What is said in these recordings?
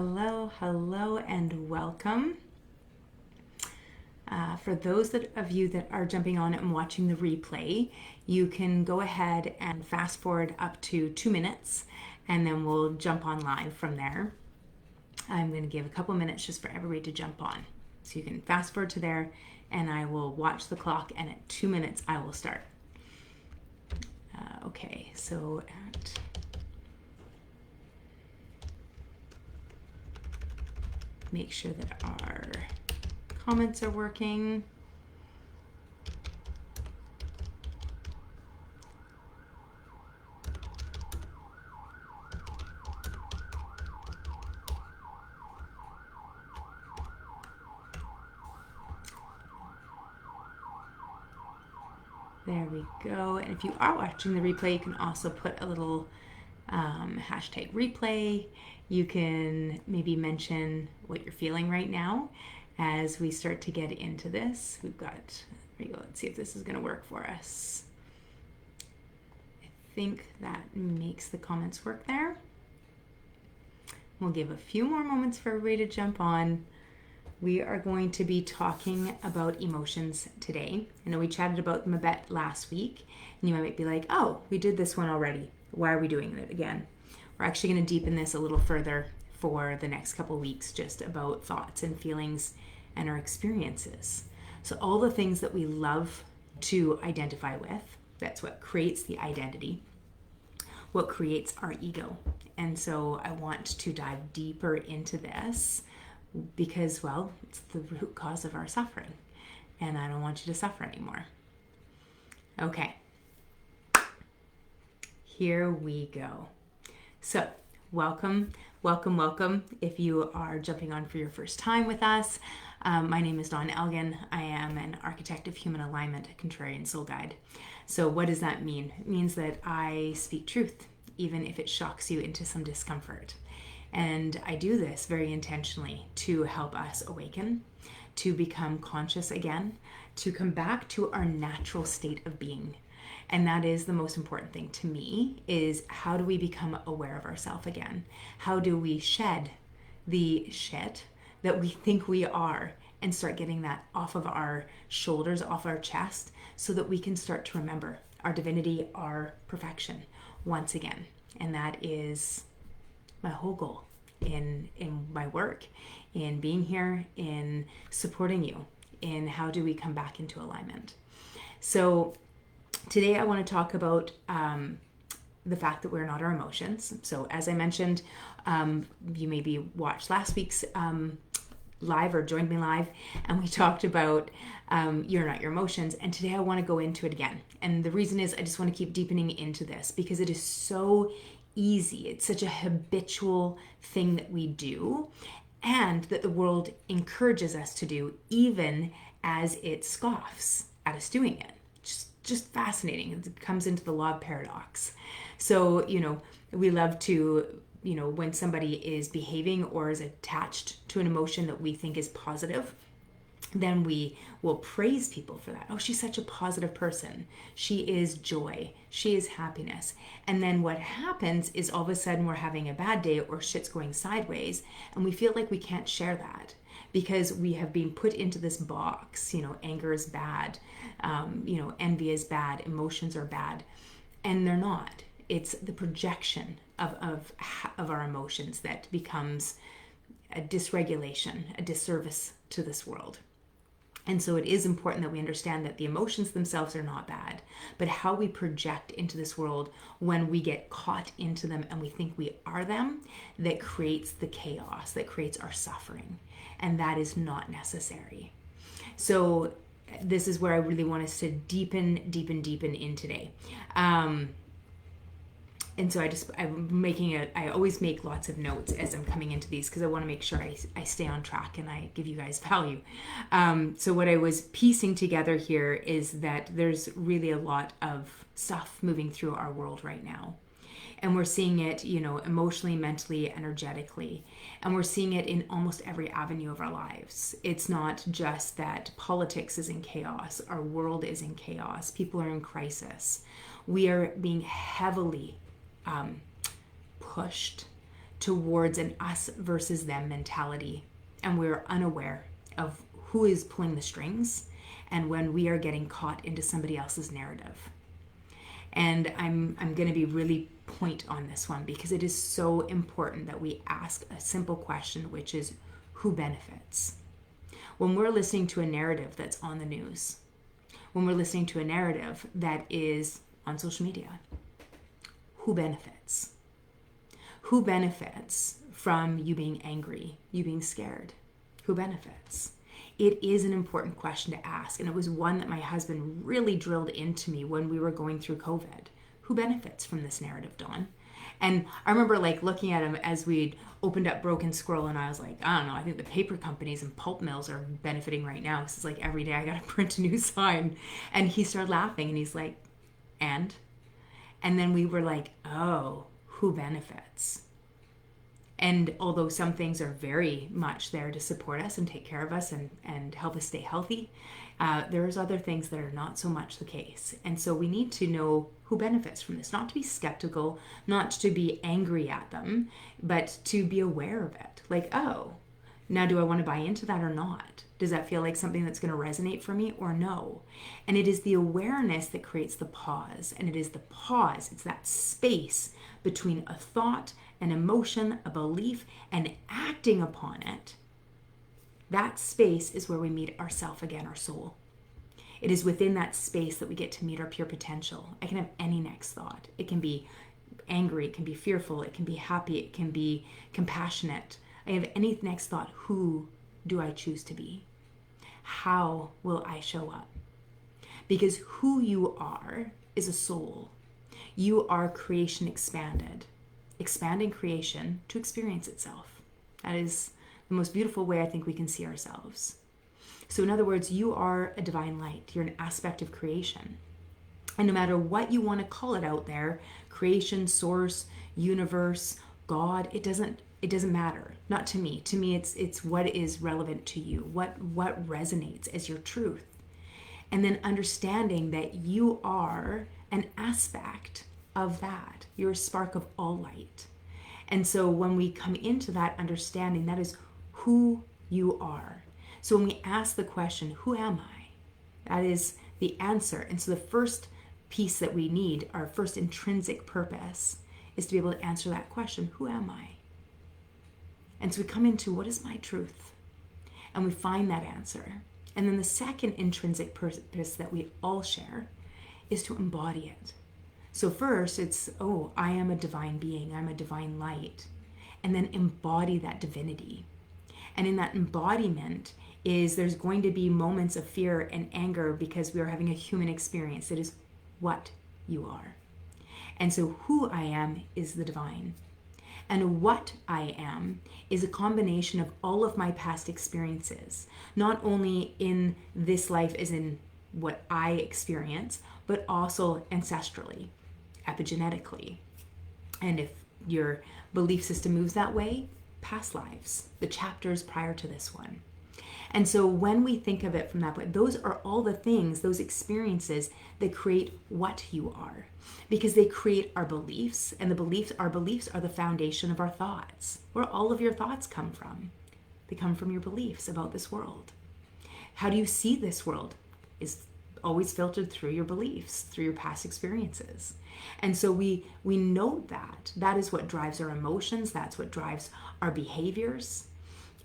Hello, and welcome. For those of you that are jumping on and watching the replay, you can go ahead and fast forward up to 2 minutes, and then we'll jump on live from there. I'm going to give a couple minutes just for everybody to jump on. So you can fast forward to there, and I will watch the clock, and at 2 minutes, I will start. Okay, so make sure that our comments are working. There we go. And if you are watching the replay, you can also put a little hashtag replay. You can maybe mention what you're feeling right now as we start to get into this. We've got, there we go. Let's see if this is going to work for us. I think that makes the comments work there. We'll give a few more moments for everybody to jump on. We are going to be talking about emotions today. I know we chatted about them a bit last week, and you might be like, oh, we did this one already. Why are we doing it again? We're actually going to deepen this a little further for the next couple weeks, just about thoughts and feelings and our experiences. So all the things that we love to identify with, that's what creates the identity, what creates our ego. And so I want to dive deeper into this because, well, it's the root cause of our suffering, and I don't want you to suffer anymore. Okay, here we go. So welcome. If you are jumping on for your first time with us, my name is Elgin. I am an architect of human alignment, a contrarian soul guide. So what does that mean? It means that I speak truth, even if it shocks you into some discomfort. And I do this very intentionally to help us awaken, to become conscious again, to come back to our natural state of being. And that is the most important thing to me, is how do we become aware of ourselves again? How do we shed the shit that we think we are and start getting that off of our shoulders, off our chest, so that we can start to remember our divinity, our perfection once again. And that is my whole goal in my work, in being here, in supporting you, in how do we come back into alignment. So today I want to talk about the fact that we're not our emotions. So as I mentioned, you maybe watched last week's live or joined me live, and we talked about you're not your emotions. And today I want to go into it again. And the reason is I just want to keep deepening into this because it is so easy. It's such a habitual thing that we do and that the world encourages us to do, even as it scoffs at us doing it. Just fascinating. It comes into the law of paradox. So, we love to, when somebody is behaving or is attached to an emotion that we think is positive, then we will praise people for that. Oh, she's such a positive person. She is joy. She is happiness. And then what happens is all of a sudden we're having a bad day or shit's going sideways, and we feel like we can't share that because we have been put into this box. Anger is bad. Envy is bad. Emotions are bad. And they're not. It's the projection of our emotions that becomes a dysregulation, a disservice to this world. And so it is important that we understand that the emotions themselves are not bad, but how we project into this world when we get caught into them and we think we are them, that creates the chaos, that creates our suffering. And that is not necessary. So this is where I really want us to deepen in today. And so I always make lots of notes as I'm coming into these because I want to make sure I stay on track and I give you guys value. So what I was piecing together here is that there's really a lot of stuff moving through our world right now. And we're seeing it, emotionally, mentally, energetically. And we're seeing it in almost every avenue of our lives. It's not just that politics is in chaos. Our world is in chaos. People are in crisis. We are being heavily pushed towards an us versus them mentality. And we're unaware of who is pulling the strings and when we are getting caught into somebody else's narrative. And I'm going to be really point on this one because it is so important that we ask a simple question, which is who benefits? When we're listening to a narrative that's on the news, when we're listening to a narrative that is on social media, who benefits? Who benefits from you being angry, you being scared? Who benefits? It is an important question to ask. And it was one that my husband really drilled into me when we were going through COVID. Who benefits from this narrative, Dawn? And I remember like looking at him as we'd opened up Broken Squirrel, and I was like, I don't know, I think the paper companies and pulp mills are benefiting right now. It's like every day I got to print a new sign. And he started laughing and he's like, and then we were like, oh, who benefits? And although some things are very much there to support us and take care of us and help us stay healthy, there's other things that are not so much the case. And so we need to know who benefits from this, not to be skeptical, not to be angry at them, but to be aware of it. Like, oh, now do I want to buy into that or not? Does that feel like something that's going to resonate for me or no? And it is the awareness that creates the pause. And it is the pause, it's that space between a thought, an emotion, a belief, and acting upon it. That space is where we meet ourself again, our soul. It is within that space that we get to meet our pure potential. I can have any next thought. It can be angry, it can be fearful, it can be happy, it can be compassionate. I have any next thought. Who do I choose to be? How will I show up? Because who you are is a soul. You are creation expanded. Expanding creation to experience itself. That is the most beautiful way I think we can see ourselves. So in other words, you are a divine light. You're an aspect of creation. And no matter what you want to call it out there, creation, source, universe, God, it doesn't matter. Not to me. To me, it's what is relevant to you, what resonates as your truth. And then understanding that you are an aspect of that. You're a spark of all light. And so when we come into that understanding, that is who you are. So when we ask the question, who am I? That is the answer. And so the first piece that we need, our first intrinsic purpose, is to be able to answer that question, who am I? And so we come into what is my truth? And we find that answer. And then the second intrinsic purpose that we all share is to embody it. So first it's, oh, I am a divine being. I'm a divine light. And then embody that divinity. And in that embodiment is there's going to be moments of fear and anger because we are having a human experience. It is what you are. And so who I am is the divine. And what I am is a combination of all of my past experiences, not only in this life as in what I experience, but also ancestrally, epigenetically. And if your belief system moves that way, past lives, the chapters prior to this one. And so when we think of it from that point, those are all the things, those experiences that create what you are, because they create our beliefs, and our beliefs are the foundation of our thoughts. Where all of your thoughts come from? They come from your beliefs about this world. How do you see this world is always filtered through your beliefs, through your past experiences. And so we know that is what drives our emotions, that's what drives our behaviors.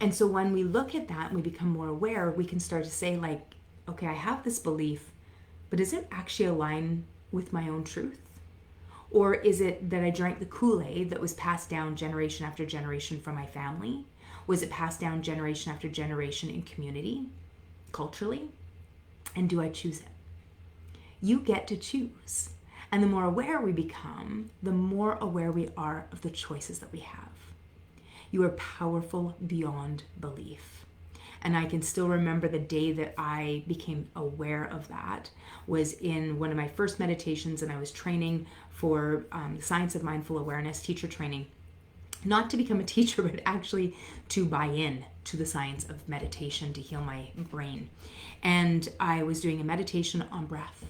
And so when we look at that and we become more aware, we can start to say like, okay, I have this belief, but does it actually align with my own truth? Or is it that I drank the Kool-Aid that was passed down generation after generation from my family? Was it passed down generation after generation in community, culturally? And do I choose it? You get to choose. And the more aware we become, the more aware we are of the choices that we have. You are powerful beyond belief. And I can still remember the day that I became aware of that was in one of my first meditations, and I was training for the Science of Mindful Awareness teacher training. Not to become a teacher, but actually to buy in to the science of meditation to heal my brain. And I was doing a meditation on breath.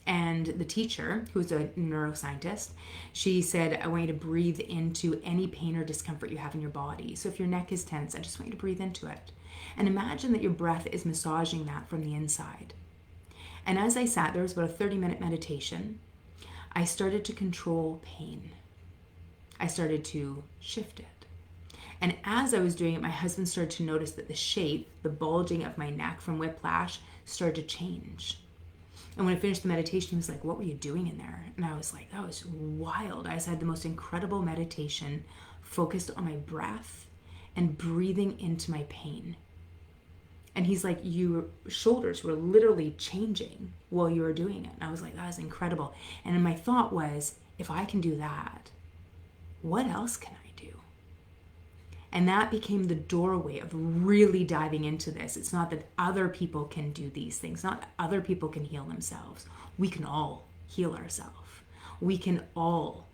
And the teacher, who's a neuroscientist, she said, I want you to breathe into any pain or discomfort you have in your body. So if your neck is tense, I just want you to breathe into it. And imagine that your breath is massaging that from the inside. And as I sat, there was about a 30-minute meditation. I started to control pain. I started to shift it. And as I was doing it, my husband started to notice that the shape, the bulging of my neck from whiplash, started to change. And when I finished the meditation, he was like, what were you doing in there? And I was like, that was wild. I just had the most incredible meditation focused on my breath and breathing into my pain. And he's like, your shoulders were literally changing while you were doing it. And I was like, that was incredible. And then my thought was, if I can do that, what else can I do? And that became the doorway of really diving into this. It's not that other people can do these things, not that other people can heal themselves. We can all heal ourselves. We can all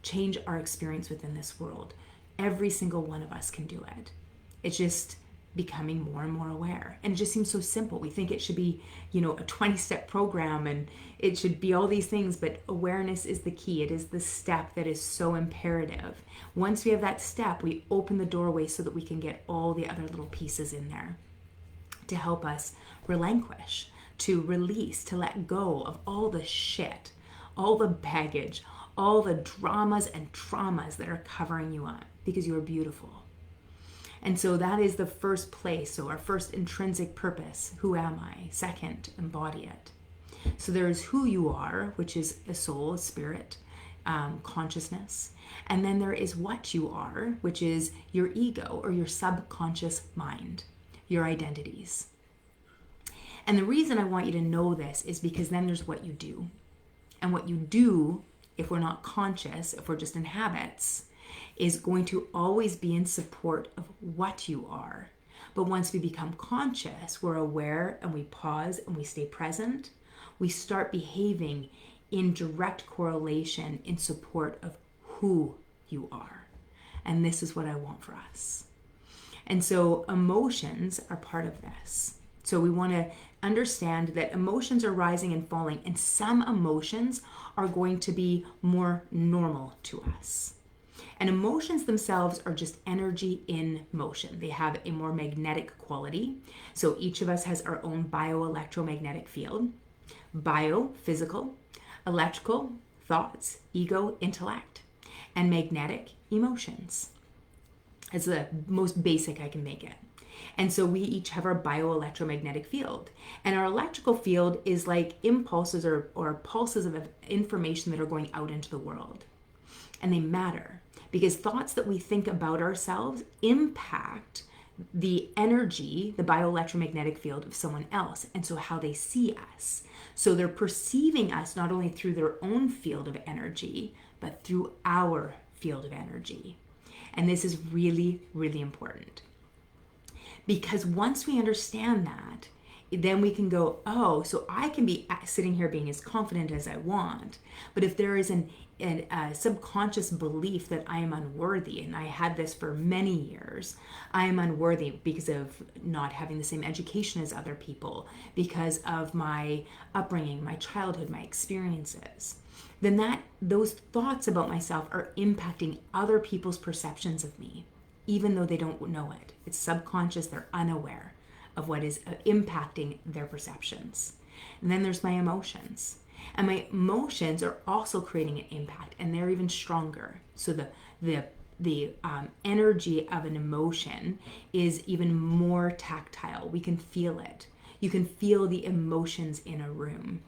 change our experience within this world. Every single one of us can do it. It's just becoming more and more aware. And it just seems so simple. We think it should be, a 20-step program and it should be all these things, but awareness is the key. It is the step that is so imperative. Once we have that step, we open the doorway so that we can get all the other little pieces in there to help us relinquish, to release, to let go of all the shit, all the baggage, all the dramas and traumas that are covering you up, because you are beautiful. And so that is the first place. So our first intrinsic purpose, who am I? Second, embody it. So there is who you are, which is a soul, a spirit, consciousness. And then there is what you are, which is your ego or your subconscious mind, your identities. And the reason I want you to know this is because then there's what you do. And what you do, if we're not conscious, if we're just in habits, is going to always be in support of what you are. But once we become conscious, we're aware and we pause and we stay present, we start behaving in direct correlation in support of who you are. And this is what I want for us. And so emotions are part of this. So we want to understand that emotions are rising and falling, and some emotions are going to be more normal to us. And emotions themselves are just energy in motion. They have a more magnetic quality. So each of us has our own bioelectromagnetic field. Bio, physical, electrical, thoughts, ego, intellect, and magnetic, emotions. It's the most basic I can make it. And so we each have our bioelectromagnetic field. And our electrical field is like impulses or pulses of information that are going out into the world. And they matter because thoughts that we think about ourselves impact the energy, the bioelectromagnetic field of someone else, and so how they see us. So they're perceiving us not only through their own field of energy, but through our field of energy. And this is really, really important. Because once we understand that, then we can go, oh, so I can be sitting here being as confident as I want. But if there is a subconscious belief that I am unworthy, and I had this for many years, I am unworthy because of not having the same education as other people, because of my upbringing, my childhood, my experiences, then those thoughts about myself are impacting other people's perceptions of me, even though they don't know it. It's subconscious, they're unaware of what is impacting their perceptions. And then there's my emotions. And my emotions are also creating an impact, and they're even stronger. So the energy of an emotion is even more tactile. We can feel it. You can feel the emotions in a room.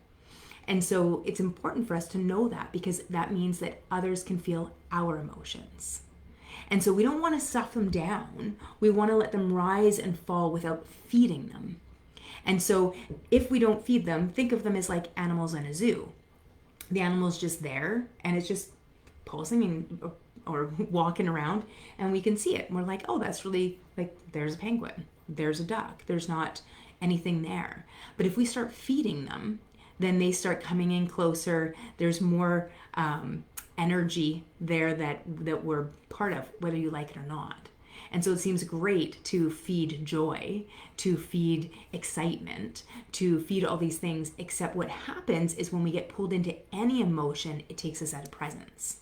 And so it's important for us to know that, because that means that others can feel our emotions. And so we don't want to stuff them down. We want to let them rise and fall without feeding them. And so if we don't feed them, think of them as like animals in a zoo. The animal's just there and it's just pulsing or walking around, and we can see it. And we're like, oh, that's really, like, there's a penguin, there's a duck, there's not anything there. But if we start feeding them, then they start coming in closer. There's more energy there that we're part of, whether you like it or not. And so it seems great to feed joy, to feed excitement, to feed all these things, except what happens is when we get pulled into any emotion, it takes us out of presence.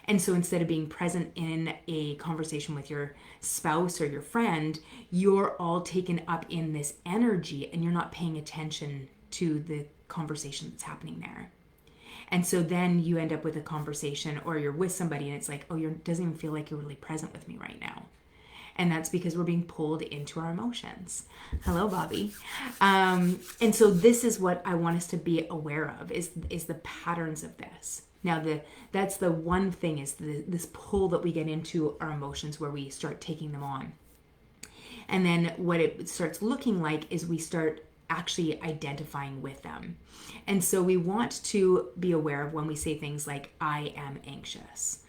And so instead of being present in a conversation with your spouse or your friend, you're all taken up in this energy and you're not paying attention to the conversation that's happening there. And so then you end up with a conversation or you're with somebody and it's like, oh, it doesn't even feel like you're really present with me right now. And that's because we're being pulled into our emotions. Hello, Bobby. And so this is what I want us to be aware of is the patterns of this. Now, that's the one thing is this pull that we get into our emotions where we start taking them on. And then what it starts looking like is we start actually identifying with them. And so we want to be aware of when we say things like, I am anxious,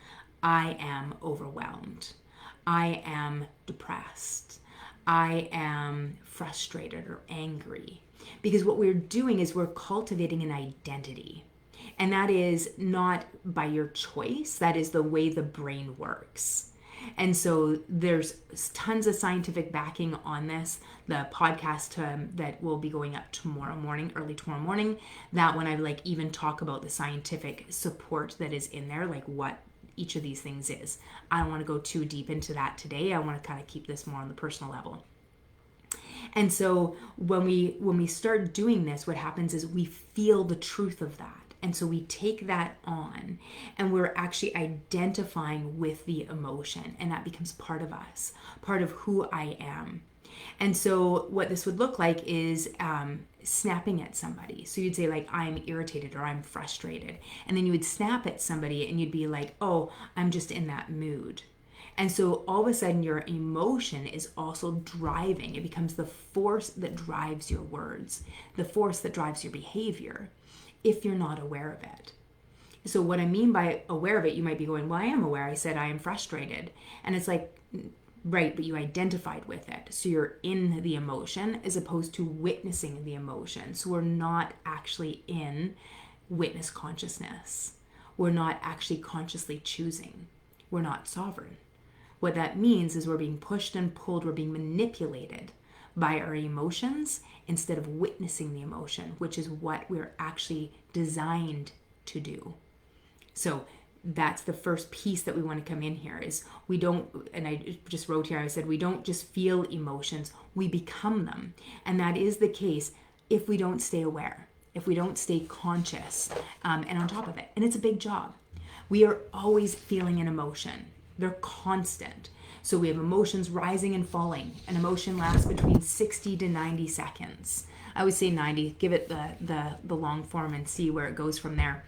I am overwhelmed, I am depressed, I am frustrated or angry. Because what we're doing is we're cultivating an identity. And that is not by your choice. That is the way the brain works. And so there's tons of scientific backing on this. The podcast that will be going up tomorrow morning, early tomorrow morning, that one I even talk about the scientific support that is in there, like what each of these things is. I don't want to go too deep into that today. I want to kind of keep this more on the personal level. And so when we start doing this, what happens is we feel the truth of that. And so we take that on and we're actually identifying with the emotion, and that becomes part of us, part of who I am. And so what this would look like is snapping at somebody. So you'd say like, I'm irritated or I'm frustrated. And then you would snap at somebody and you'd be like, oh, I'm just in that mood. And so all of a sudden your emotion is also driving. It becomes the force that drives your words, the force that drives your behavior, if you're not aware of it. So what I mean by aware of it, you might be going, well, I am aware. I said I am frustrated. And it's like, right, but you identified with it. So you're in the emotion as opposed to witnessing the emotion. So we're not actually in witness consciousness. We're not actually consciously choosing. We're not sovereign. What that means is we're being pushed and pulled, we're being manipulated by our emotions instead of witnessing the emotion, which is what we're actually designed to do. So that's the first piece that we want to come in here is we don't, and I just wrote here, I said, we don't just feel emotions, we become them. And that is the case if we don't stay aware, if we don't stay conscious and on top of it. And it's a big job. We are always feeling an emotion. They're constant. So we have emotions rising and falling. An emotion lasts between 60 to 90 seconds. I would say 90, give it the long form and see where it goes from there.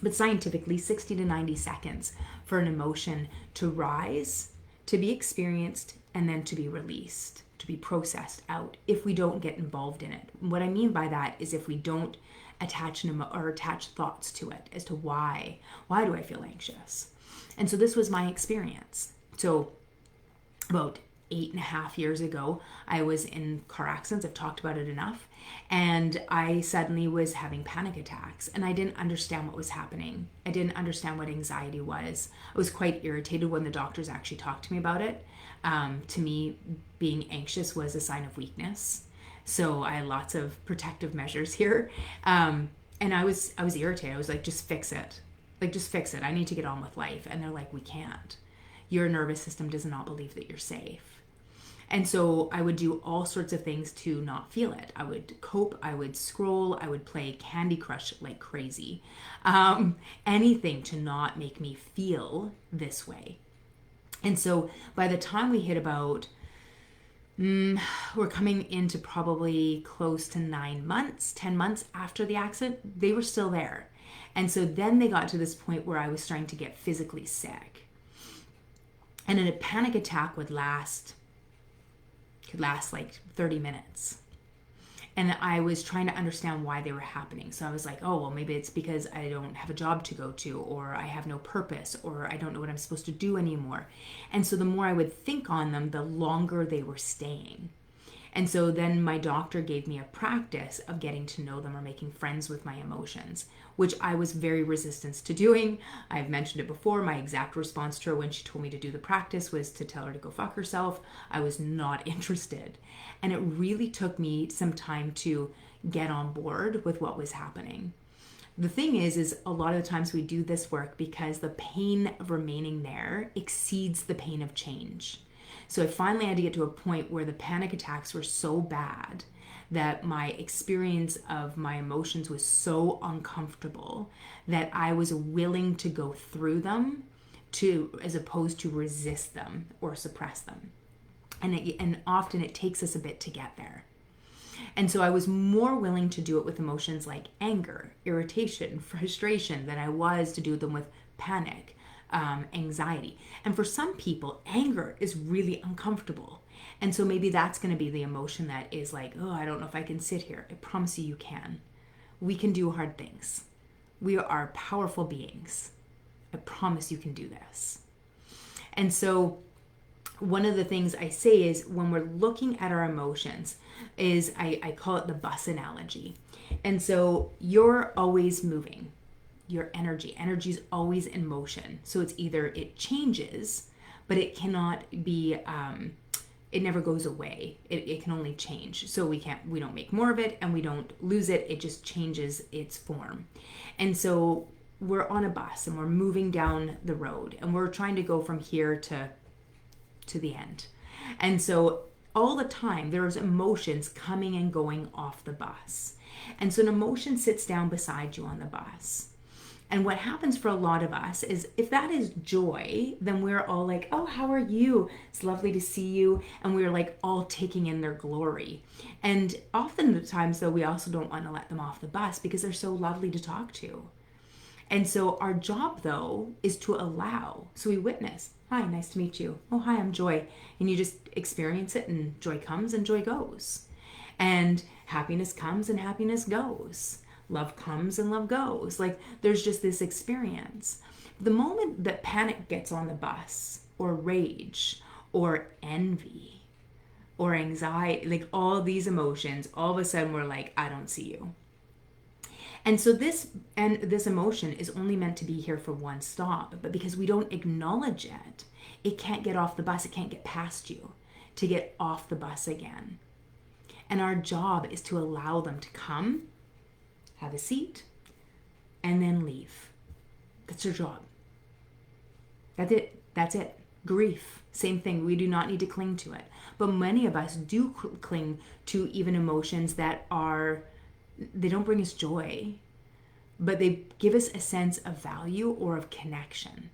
But scientifically, 60 to 90 seconds for an emotion to rise, to be experienced, and then to be released, to be processed out if we don't get involved in it. What I mean by that is if we don't attach thoughts to it as to why do I feel anxious? And so this was my experience. So about 8.5 years ago, I was in car accidents. I've talked about it enough. And I suddenly was having panic attacks and I didn't understand what was happening. I didn't understand what anxiety was. I was quite irritated when the doctors actually talked to me about it. To me, being anxious was a sign of weakness. So I had lots of protective measures here. And I was irritated. I was like, just fix it. Like, just fix it. I need to get on with life. And they're like, we can't. Your nervous system does not believe that you're safe. And so I would do all sorts of things to not feel it. I would cope, I would scroll, I would play Candy Crush like crazy. Anything to not make me feel this way. And so by the time we hit about, we're coming into probably close to 9 months, 10 months after the accident, they were still there. And so then they got to this point where I was starting to get physically sick. And a panic attack could last like 30 minutes. And I was trying to understand why they were happening. So I was like, oh, well, maybe it's because I don't have a job to go to, or I have no purpose, or I don't know what I'm supposed to do anymore. And so the more I would think on them, the longer they were staying. And so then my doctor gave me a practice of getting to know them or making friends with my emotions, which I was very resistant to doing. I've mentioned it before. My exact response to her when she told me to do the practice was to tell her to go fuck herself. I was not interested. And it really took me some time to get on board with what was happening. The thing is a lot of the times we do this work because the pain of remaining there exceeds the pain of change. So I finally had to get to a point where the panic attacks were so bad that my experience of my emotions was so uncomfortable that I was willing to go through them as opposed to resist them or suppress them. And often it takes us a bit to get there. And so I was more willing to do it with emotions like anger, irritation, frustration than I was to do them with panic, anxiety. And for some people, anger is really uncomfortable. And so maybe that's going to be the emotion that is like, oh, I don't know if I can sit here. I promise you can. We can do hard things. We are powerful beings. I promise you can do this. And so one of the things I say is when we're looking at our emotions is I call it the bus analogy. And so you're always moving. Your energy is always in motion. So it's either it changes, but it cannot be, it never goes away. It can only change. So we don't make more of it and we don't lose it. It just changes its form. And so we're on a bus and we're moving down the road and we're trying to go from here to the end. And so all the time there's emotions coming and going off the bus. And so an emotion sits down beside you on the bus. And what happens for a lot of us is if that is joy, then we're all like, oh, how are you? It's lovely to see you. And we're like all taking in their glory. And oftentimes, though, we also don't want to let them off the bus because they're so lovely to talk to. And so our job, though, is to allow. So we witness. Hi, nice to meet you. Oh, hi, I'm Joy. And you just experience it and joy comes and joy goes. And happiness comes and happiness goes. Love comes and love goes. Like there's just this experience. The moment that panic gets on the bus or rage or envy or anxiety, like all these emotions, all of a sudden we're like, I don't see you. And so this emotion is only meant to be here for one stop, but because we don't acknowledge it, it can't get off the bus. It can't get past you to get off the bus again. And our job is to allow them to come, have a seat, and then leave. That's your job. That's it. Grief, same thing. We do not need to cling to it. But many of us do cling to even emotions that they don't bring us joy, but they give us a sense of value or of connection.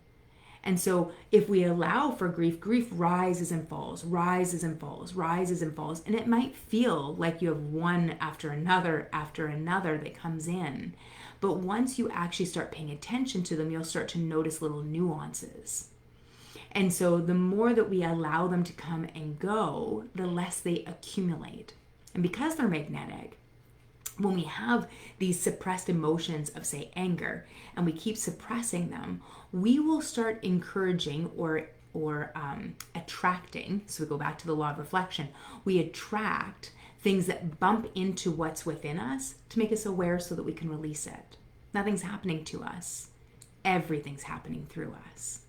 And so if we allow for grief rises and falls, rises and falls, rises and falls. And it might feel like you have one after another that comes in. But once you actually start paying attention to them, you'll start to notice little nuances. And so the more that we allow them to come and go, the less they accumulate. And because they're magnetic, when we have these suppressed emotions of, say, anger, and we keep suppressing them, we will start encouraging or attracting. So we go back to the law of reflection. We attract things that bump into what's within us to make us aware so that we can release it. Nothing's happening to us. Everything's happening through us.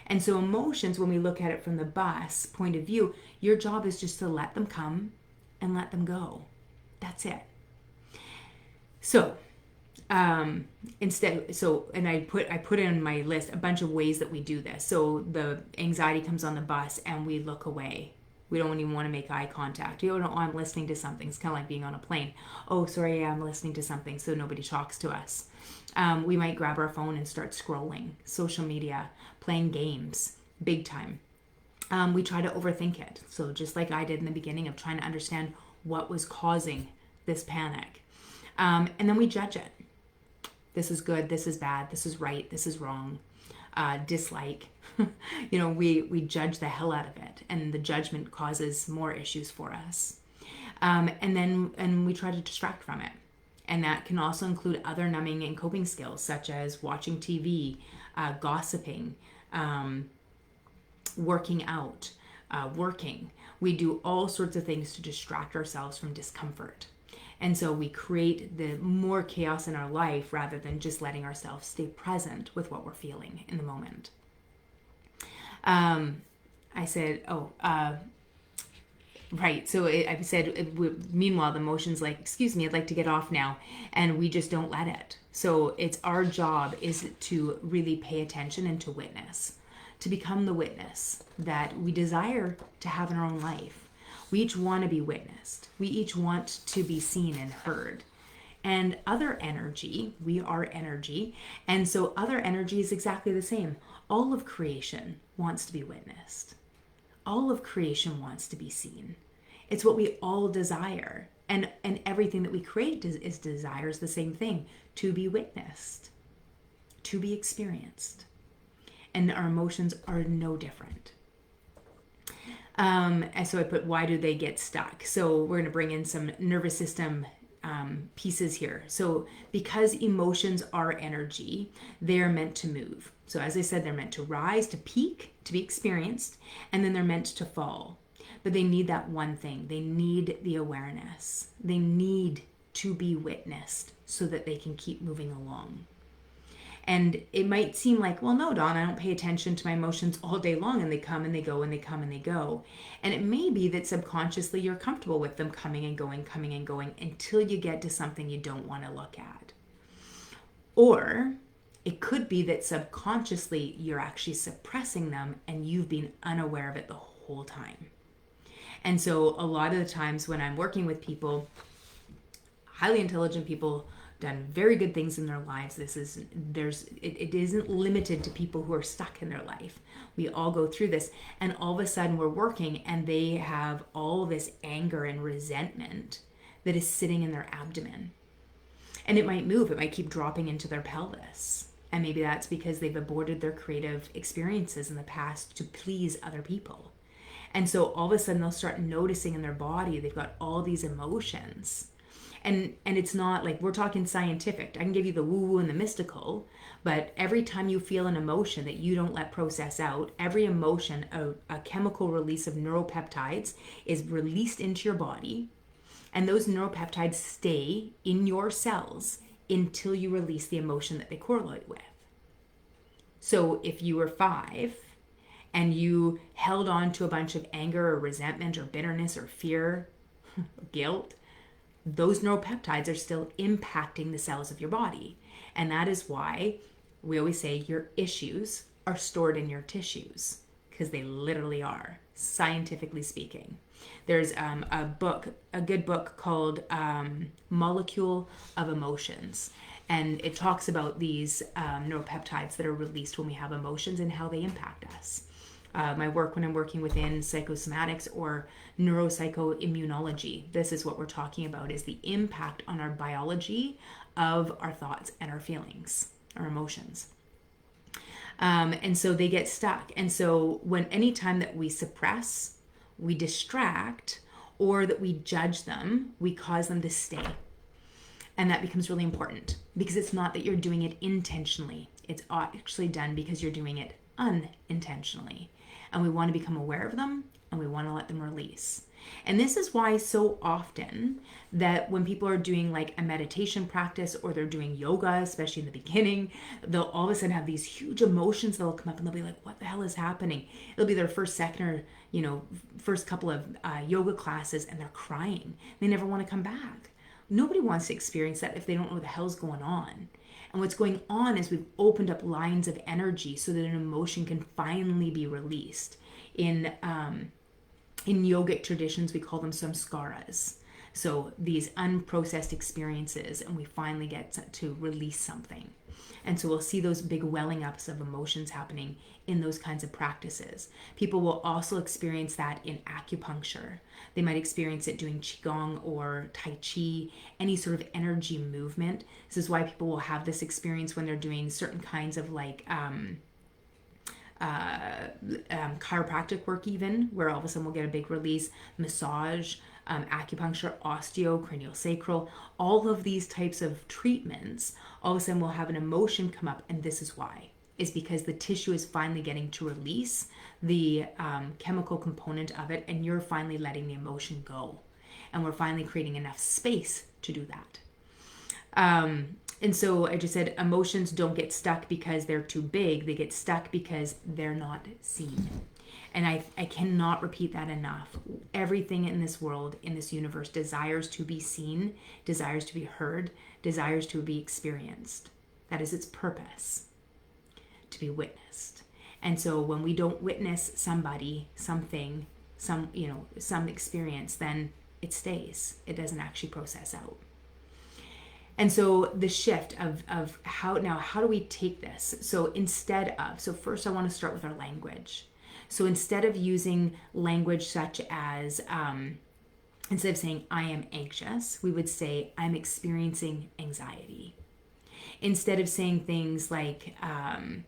And so emotions, when we look at it from the bus point of view, your job is just to let them come and let them go. That's it. So and I put in my list a bunch of ways that we do this. So the anxiety comes on the bus and we look away. We don't even want to make eye contact. Oh, I'm listening to something. It's kind of like being on a plane. Oh, sorry, I'm listening to something, so nobody talks to us. We might grab our phone and start scrolling, social media, playing games, big time. We try to overthink it. So just like I did in the beginning of trying to understand what was causing this panic. And then we judge it. This is good, this is bad, this is right, this is wrong. Dislike. We judge the hell out of it, and the judgment causes more issues for us. And we try to distract from it. And that can also include other numbing and coping skills, such as watching TV, gossiping, working out, working. We do all sorts of things to distract ourselves from discomfort. And so we create the more chaos in our life rather than just letting ourselves stay present with what we're feeling in the moment. I said, right. So I said, meanwhile, the emotion's like, excuse me, I'd like to get off now. And we just don't let it. So it's our job is to really pay attention and to witness, to become the witness that we desire to have in our own life. We each want to be witnessed. We each want to be seen and heard. And other energy, we are energy. And so other energy is exactly the same. All of creation wants to be witnessed. All of creation wants to be seen. It's what we all desire. And everything that we create desires the same thing, to be witnessed, to be experienced. And our emotions are no different. And so I put, why do they get stuck? So we're going to bring in some nervous system pieces here. So because emotions are energy, they're meant to move. So as I said, they're meant to rise, to peak, to be experienced, and then they're meant to fall. But they need that one thing. They need the awareness. They need to be witnessed so that they can keep moving along. And it might seem like, well, no, Dawn, I don't pay attention to my emotions all day long, and they come and they go and they come and they go. And it may be that subconsciously you're comfortable with them coming and going until you get to something you don't want to look at. Or it could be that subconsciously you're actually suppressing them and you've been unaware of it the whole time. And so a lot of the times when I'm working with people, highly intelligent people, done very good things in their lives. It isn't limited to people who are stuck in their life. We all go through this, and all of a sudden we're working and they have all this anger and resentment that is sitting in their abdomen. And it might move, it might keep dropping into their pelvis. And maybe that's because they've aborted their creative experiences in the past to please other people. And so all of a sudden they'll start noticing in their body they've got all these emotions. And it's not like we're talking scientific. I can give you the woo-woo and the mystical, but every time you feel an emotion that you don't let process out, every emotion, a chemical release of neuropeptides is released into your body, and those neuropeptides stay in your cells until you release the emotion that they correlate with. So if you were 5 and you held on to a bunch of anger or resentment or bitterness or fear, or guilt, those neuropeptides are still impacting the cells of your body. And that is why we always say your issues are stored in your tissues, because they literally are, scientifically speaking. There's a good book called Molecule of Emotions. And it talks about these neuropeptides that are released when we have emotions and how they impact us. My work when I'm working within psychosomatics or neuropsychoimmunology, this is what we're talking about, is the impact on our biology of our thoughts and our feelings, our emotions. And so they get stuck. And so anytime that we suppress, we distract, or that we judge them, we cause them to stay. And that becomes really important, because it's not that you're doing it intentionally. It's actually done because you're doing it unintentionally. And we want to become aware of them, and we want to let them release. And this is why so often that when people are doing like a meditation practice or they're doing yoga, especially in the beginning, they'll all of a sudden have these huge emotions that'll come up, and they'll be like, what the hell is happening? It'll be their first, second, or first couple of yoga classes, and they're crying. They never want to come back. Nobody wants to experience that if they don't know what the hell's going on. And what's going on is we've opened up lines of energy so that an emotion can finally be released. In yogic traditions, we call them samskaras. So these unprocessed experiences, and we finally get to release something. And so we'll see those big welling ups of emotions happening in those kinds of practices. People will also experience that in acupuncture. They might experience it doing qigong or tai chi, any sort of energy movement. This is why people will have this experience when they're doing certain kinds of like chiropractic work, even, where all of a sudden we'll get a big release, massage, acupuncture, osteo, craniosacral, all of these types of treatments, all of a sudden we'll have an emotion come up, and this is why. is because the tissue is finally getting to release the chemical component of it, and you're finally letting the emotion go. And we're finally creating enough space to do that. And so I just said emotions don't get stuck because they're too big. They get stuck because they're not seen. And I cannot repeat that enough. Everything in this world, in this universe, desires to be seen, desires to be heard, desires to be experienced. That is its purpose, to be witnessed. And so when we don't witness somebody, something, some experience, then it stays. It doesn't actually process out. And so the shift of how do we take this? So first I want to start with our language. So instead of using language such as, instead of saying I am anxious, we would say I'm experiencing anxiety. Instead of saying things like I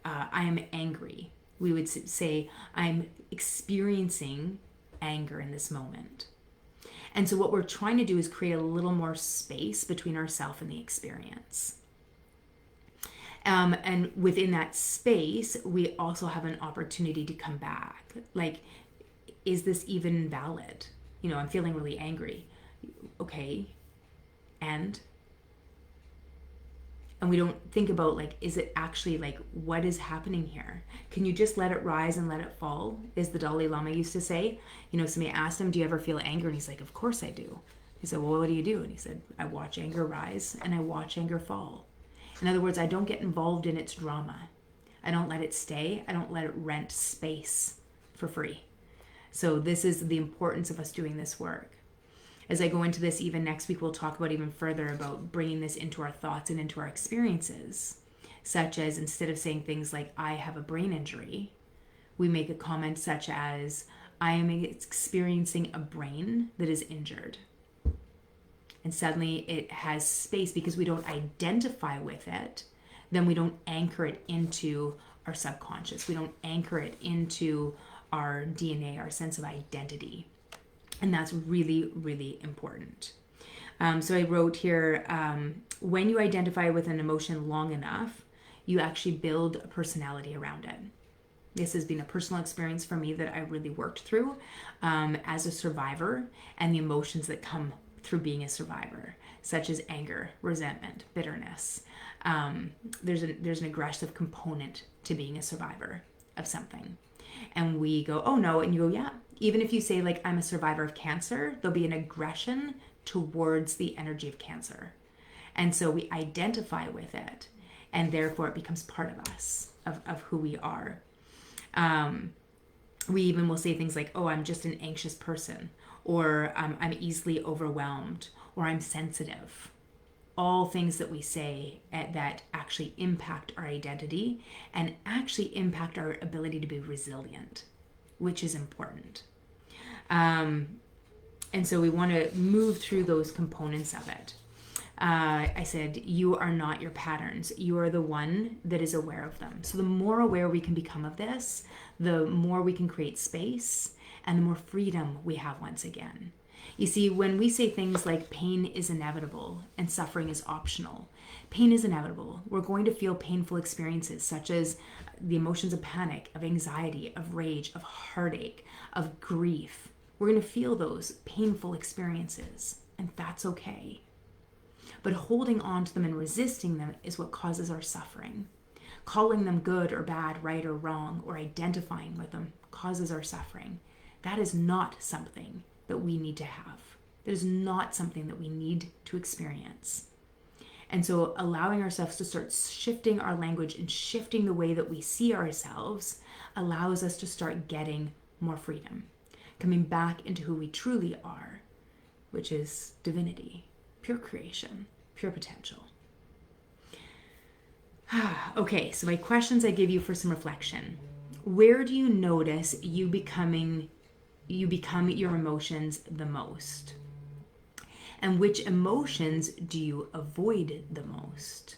am angry, we would say I'm experiencing anger in this moment. And so what we're trying to do is create a little more space between ourselves and the experience. And within that space, we also have an opportunity to come back. Like, is this even valid? I'm feeling really angry. Okay. And we don't think about, like, is it actually, like, what is happening here? Can you just let it rise and let it fall? Is the Dalai Lama used to say. Somebody asked him, do you ever feel anger? And he's like, of course I do. He said, well, what do you do? And he said, I watch anger rise and I watch anger fall. In other words, I don't get involved in its drama. I don't let it stay. I don't let it rent space for free. So this is the importance of us doing this work. As I go into this, even next week, we'll talk about even further about bringing this into our thoughts and into our experiences, such as instead of saying things like, I have a brain injury, we make a comment such as, I am experiencing a brain that is injured. And suddenly it has space because we don't identify with it. Then we don't anchor it into our subconscious. We don't anchor it into our DNA, our sense of identity. And that's really, really important. So I wrote here, when you identify with an emotion long enough, you actually build a personality around it. This has been a personal experience for me that I really worked through as a survivor, and the emotions that come through being a survivor, such as anger, resentment, bitterness. There's an aggressive component to being a survivor of something. And we go, oh no, and you go, yeah. Even if you say, like, I'm a survivor of cancer, there'll be an aggression towards the energy of cancer. And so we identify with it, and therefore it becomes part of us, of who we are. We even will say things like, oh, I'm just an anxious person, or I'm easily overwhelmed, or I'm sensitive. All things that we say that actually impact our identity and actually impact our ability to be resilient, which is important. And so we want to move through those components of it. I said, you are not your patterns. You are the one that is aware of them. So the more aware we can become of this, the more we can create space and the more freedom we have once again. You see, when we say things like pain is inevitable and suffering is optional, pain is inevitable. We're going to feel painful experiences such as the emotions of panic, of anxiety, of rage, of heartache, of grief. We're going to feel those painful experiences, and that's okay. But holding on to them and resisting them is what causes our suffering. Calling them good or bad, right or wrong, or identifying with them causes our suffering. That is not something that we need to have. That is not something that we need to experience. And so allowing ourselves to start shifting our language and shifting the way that we see ourselves allows us to start getting more freedom, coming back into who we truly are, which is divinity, pure creation, pure potential. Okay, so my questions I give you for some reflection. Where do you notice you become your emotions the most? And which emotions do you avoid the most?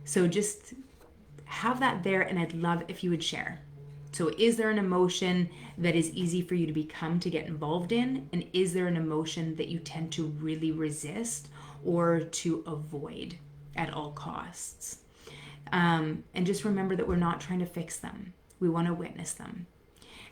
So just have that there, and I'd love if you would share. So is there an emotion that is easy for you to become, to get involved in? And is there an emotion that you tend to really resist or to avoid at all costs? And just remember that we're not trying to fix them. We want to witness them.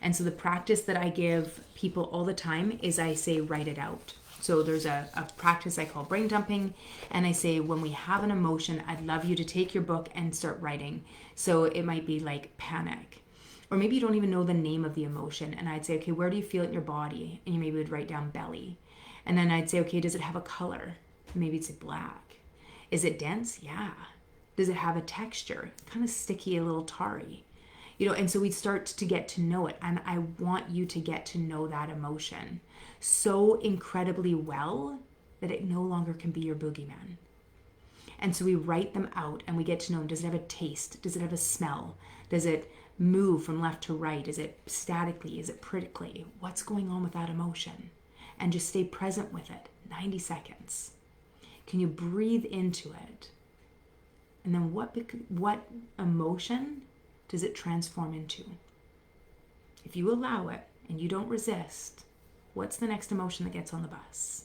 And so the practice that I give people all the time is I say, write it out. So there's a practice I call brain dumping. And I say, when we have an emotion, I'd love you to take your book and start writing. So it might be like panic. Or maybe you don't even know the name of the emotion. And I'd say, okay, where do you feel it in your body? And you maybe would write down belly. And then I'd say, okay, does it have a color? Maybe it's black. Is it dense? Yeah. Does it have a texture? Kind of sticky, a little tarry. And so we'd start to get to know it. And I want you to get to know that emotion so incredibly well that it no longer can be your boogeyman. And so we write them out and we get to know, does it have a taste? Does it have a smell? Does it move from left to right? Is it statically? Is it prickly? What's going on with that emotion? And just stay present with it. 90 seconds. Can you breathe into it? And then what emotion does it transform into? If you allow it and you don't resist, what's the next emotion that gets on the bus?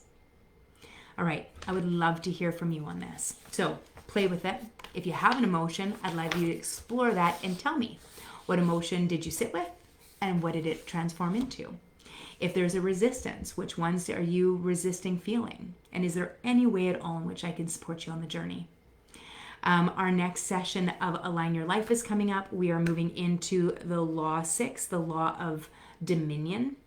All right, I would love to hear from you on this. So play with it. If you have an emotion, I'd love you to explore that and tell me, what emotion did you sit with and what did it transform into? If there's a resistance, which ones are you resisting feeling? And is there any way at all in which I can support you on the journey? Our next session of Align Your Life is coming up. We are moving into the Law 6, the Law of Dominion,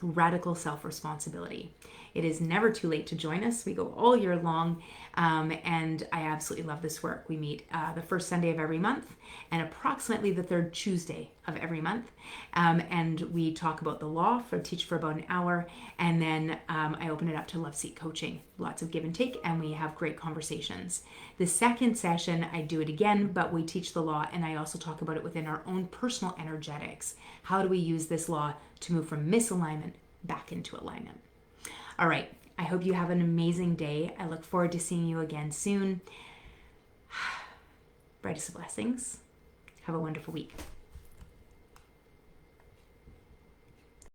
Radical Self-Responsibility. It is never too late to join us. We go all year long, and I absolutely love this work. We meet the first Sunday of every month and approximately the third Tuesday of every month, and we talk about the law, teach for about an hour, and then I open it up to Love Seat coaching. Lots of give and take, and we have great conversations. The second session, I do it again, but we teach the law, and I also talk about it within our own personal energetics. How do we use this law to move from misalignment back into alignment? All right, I hope you have an amazing day. I look forward to seeing you again soon. Brightest of blessings. Have a wonderful week.